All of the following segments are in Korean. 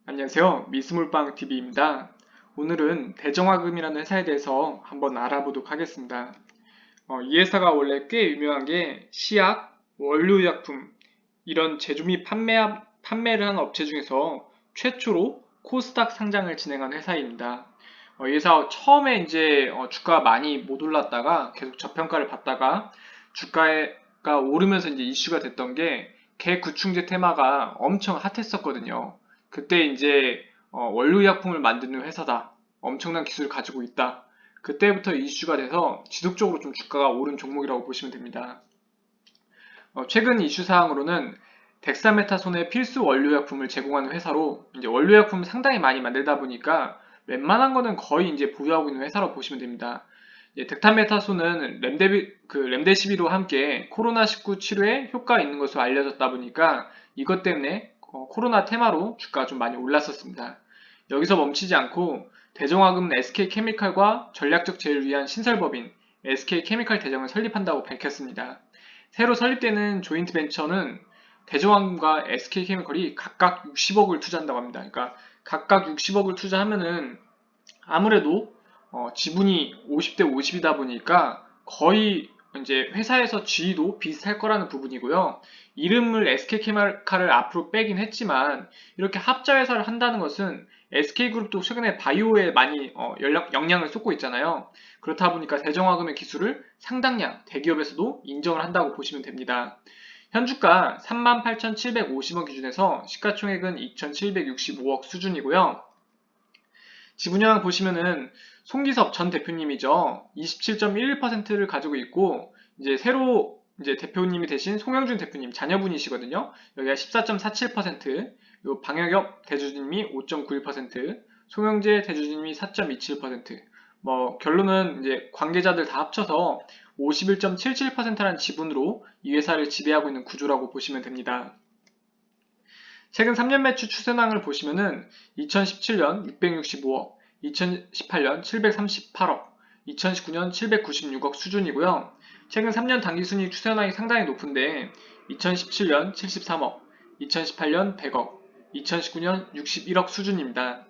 안녕하세요. 미스물방TV입니다. 오늘은 대정화금이라는 회사에 대해서 한번 알아보도록 하겠습니다. 이 회사가 원래 꽤 유명한 게 시약, 원료의약품 이런 제조 및 판매를 하는 업체 중에서 최초로 코스닥 상장을 진행한 회사입니다. 이 회사 처음에 이제 주가가 많이 못 올랐다가 계속 저평가를 받다가 주가가 오르면서 이제 이슈가 됐던 게 개구충제 테마가 엄청 핫했었거든요. 그때 이제 원료의약품을 만드는 회사다. 엄청난 기술을 가지고 있다. 그때부터 이슈가 돼서 지속적으로 좀 주가가 오른 종목이라고 보시면 됩니다. 최근 이슈 사항으로는 덱사메타손의 필수 원료약품을 제공하는 회사로 이제 원료약품을 상당히 많이 만들다 보니까 웬만한 거는 거의 이제 보유하고 있는 회사라고 보시면 됩니다. 덱타메타손은 렘데시비로 함께 코로나19 치료에 효과가 있는 것으로 알려졌다 보니까 이것 때문에 코로나 테마로 주가가 좀 많이 올랐었습니다. 여기서 멈추지 않고 대종화금 SK케미칼과 전략적 제휴를 위한 신설법인 SK케미칼 대정을 설립한다고 밝혔습니다. 새로 설립되는 조인트 벤처는 대종화금과 SK케미칼이 각각 60억을 투자한다고 합니다. 그러니까 각각 60억을 투자하면은 아무래도 지분이 50대 50이다 보니까 거의 이제 회사에서 지위도 비슷할 거라는 부분이고요. 이름을 SK케미칼을 앞으로 빼긴 했지만 이렇게 합자 회사를 한다는 것은 SK그룹도 최근에 바이오에 많이 영향을 쏟고 있잖아요. 그렇다 보니까 대정화금의 기술을 상당량 대기업에서도 인정을 한다고 보시면 됩니다. 현주가 38,750원 기준에서 시가총액은 2,765억 수준이고요. 지분양 보시면은 송기섭 전 대표님이죠. 27.11%를 가지고 있고 이제 새로 이제 대표님이 되신 송영준 대표님 자녀분이시거든요. 여기가 14.47%, 요 방영엽 대주주님이 5.91%, 송영재 대주주님이 4.27%. 뭐 결론은 이제 관계자들 다 합쳐서 51.77%라는 지분으로 이 회사를 지배하고 있는 구조라고 보시면 됩니다. 최근 3년 매출 추세낭을 보시면은 2017년 665억, 2018년 738억, 2019년 796억 수준이고요. 최근 3년 당기순이익 추세낭이 상당히 높은데 2017년 73억, 2018년 100억, 2019년 61억 수준입니다.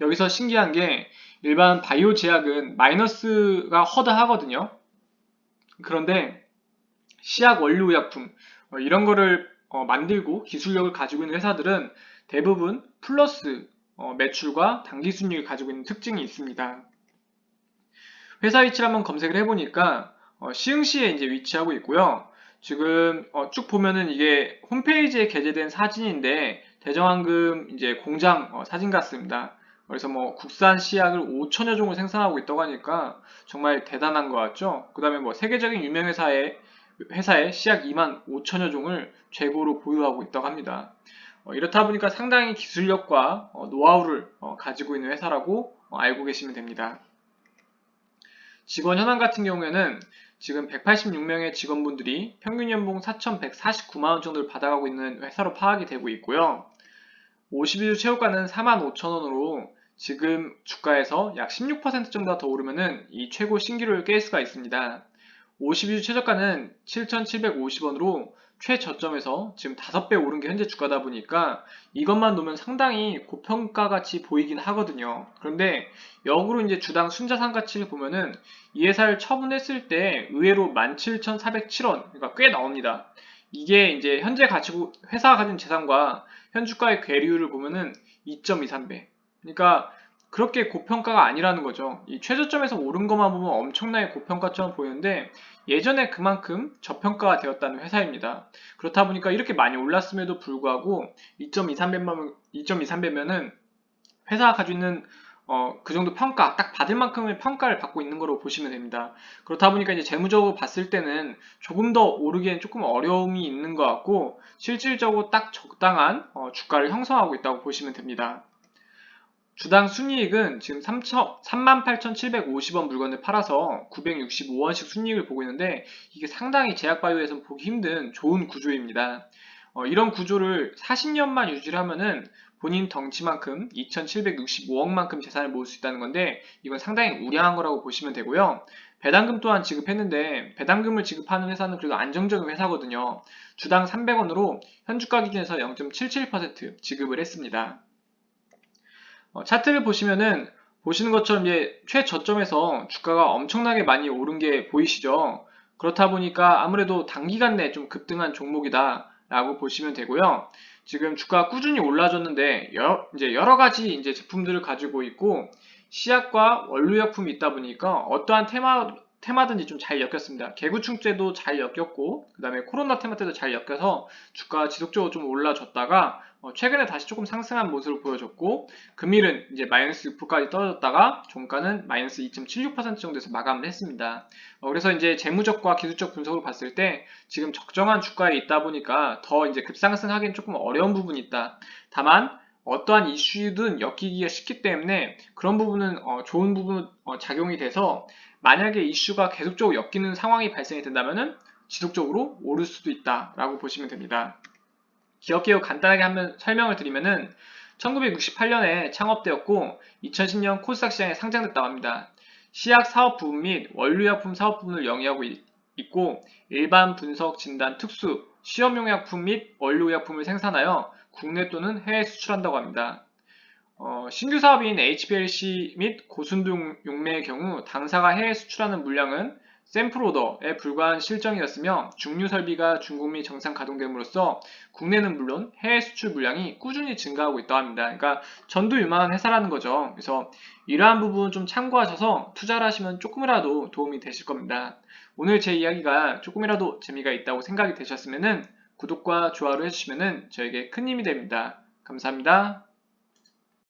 여기서 신기한 게 일반 바이오 제약은 마이너스가 허다하거든요. 그런데 시약 원료의약품 이런 거를 만들고 기술력을 가지고 있는 회사들은 대부분 플러스 매출과 당기순이익을 가지고 있는 특징이 있습니다. 회사 위치를 한번 검색을 해보니까 시흥시에 이제 위치하고 있고요. 지금 쭉 보면은 이게 홈페이지에 게재된 사진인데 대정황금 이제 공장 사진 같습니다. 그래서 뭐 국산 씨약을 5천여 종을 생산하고 있다고 하니까 정말 대단한 것 같죠? 그 다음에 뭐 세계적인 유명 회사의 씨약 2만 5천여 종을 재고로 보유하고 있다고 합니다. 이렇다 보니까 상당히 기술력과 노하우를 가지고 있는 회사라고 알고 계시면 됩니다. 직원 현황 같은 경우에는 지금 186명의 직원분들이 평균 연봉 4,149만원 정도를 받아가고 있는 회사로 파악이 되고 있고요. 52주 최고가는 45,000원으로 지금 주가에서 약 16% 정도 더 오르면은 이 최고 신기록을 깰 수가 있습니다. 52주 최저가는 7,750원으로 최저점에서 지금 5배 오른 게 현재 주가다 보니까 이것만 놓으면 상당히 고평가 같이 보이긴 하거든요. 그런데 역으로 이제 주당 순자산 가치를 보면은 이 회사를 처분했을 때 의외로 17,407원, 그러니까 꽤 나옵니다. 이게 이제 현재 가지고 회사가 가진 재산과 현 주가의 괴리율을 보면은 2.23배. 그러니까 그렇게 고평가가 아니라는 거죠. 이 최저점에서 오른 것만 보면 엄청나게 고평가처럼 보이는데 예전에 그만큼 저평가가 되었다는 회사입니다. 그렇다 보니까 이렇게 많이 올랐음에도 불구하고 2.23배면은 회사가 가지고 있는 그 정도 평가, 딱 받을 만큼의 평가를 받고 있는 거로 보시면 됩니다. 그렇다 보니까 이제 재무적으로 봤을 때는 조금 더 오르기엔 조금 어려움이 있는 것 같고 실질적으로 딱 적당한 주가를 형성하고 있다고 보시면 됩니다. 주당 순이익은 지금 38,750원 물건을 팔아서 965원씩 순이익을 보고 있는데 이게 상당히 제약바이오에서는 보기 힘든 좋은 구조입니다. 이런 구조를 40년만 유지를 하면은 본인 덩치만큼 2,765억만큼 재산을 모을 수 있다는 건데 이건 상당히 우량한 거라고 보시면 되고요. 배당금 또한 지급했는데 배당금을 지급하는 회사는 그래도 안정적인 회사거든요. 주당 300원으로 현주가 기준에서 0.77% 지급을 했습니다. 차트를 보시면은 보시는 것처럼 이제 최저점에서 주가가 엄청나게 많이 오른 게 보이시죠? 그렇다 보니까 아무래도 단기간 내에 좀 급등한 종목이다라고 보시면 되고요. 지금 주가가 꾸준히 올라줬는데 이제 여러 가지 이제 제품들을 가지고 있고 시약과 원료약품이 있다 보니까 어떠한 테마든지 좀 잘 엮였습니다. 개구충제도 잘 엮였고 그 다음에 코로나 테마 때도 잘 엮여서 주가가 지속적으로 좀 올라줬다가 최근에 다시 조금 상승한 모습을 보여줬고 금일은 이제 마이너스 6%까지 떨어졌다가 종가는 마이너스 2.76% 정도에서 마감을 했습니다. 그래서 이제 재무적과 기술적 분석을 봤을 때 지금 적정한 주가에 있다 보니까 더 이제 급상승하기는 조금 어려운 부분이 있다. 다만 어떠한 이슈든 엮이기가 쉽기 때문에 그런 부분은 좋은 부분 작용이 돼서 만약에 이슈가 계속적으로 엮이는 상황이 발생이 된다면은 지속적으로 오를 수도 있다라고 보시면 됩니다. 기업개요 간단하게 한번 설명을 드리면은 1968년에 창업되었고 2010년 코스닥 시장에 상장됐다고 합니다. 시약 사업 부분 및 원료약품 사업 부분을 영위하고 있고 일반 분석, 진단, 특수, 시험용 약품 및 원료약품을 생산하여 국내 또는 해외 수출한다고 합니다. 신규 사업인 HPLC 및 고순도 용매의 경우 당사가 해외 수출하는 물량은 샘플 오더에 불과한 실정이었으며 중류 설비가 중국 미 정상 가동됨으로써 국내는 물론 해외 수출 물량이 꾸준히 증가하고 있다고 합니다. 그러니까 전두유망한 회사라는 거죠. 그래서 이러한 부분 좀 참고하셔서 투자를 하시면 조금이라도 도움이 되실 겁니다. 오늘 제 이야기가 조금이라도 재미가 있다고 생각이 되셨으면 구독과 좋아요를 해주시면 저에게 큰 힘이 됩니다. 감사합니다.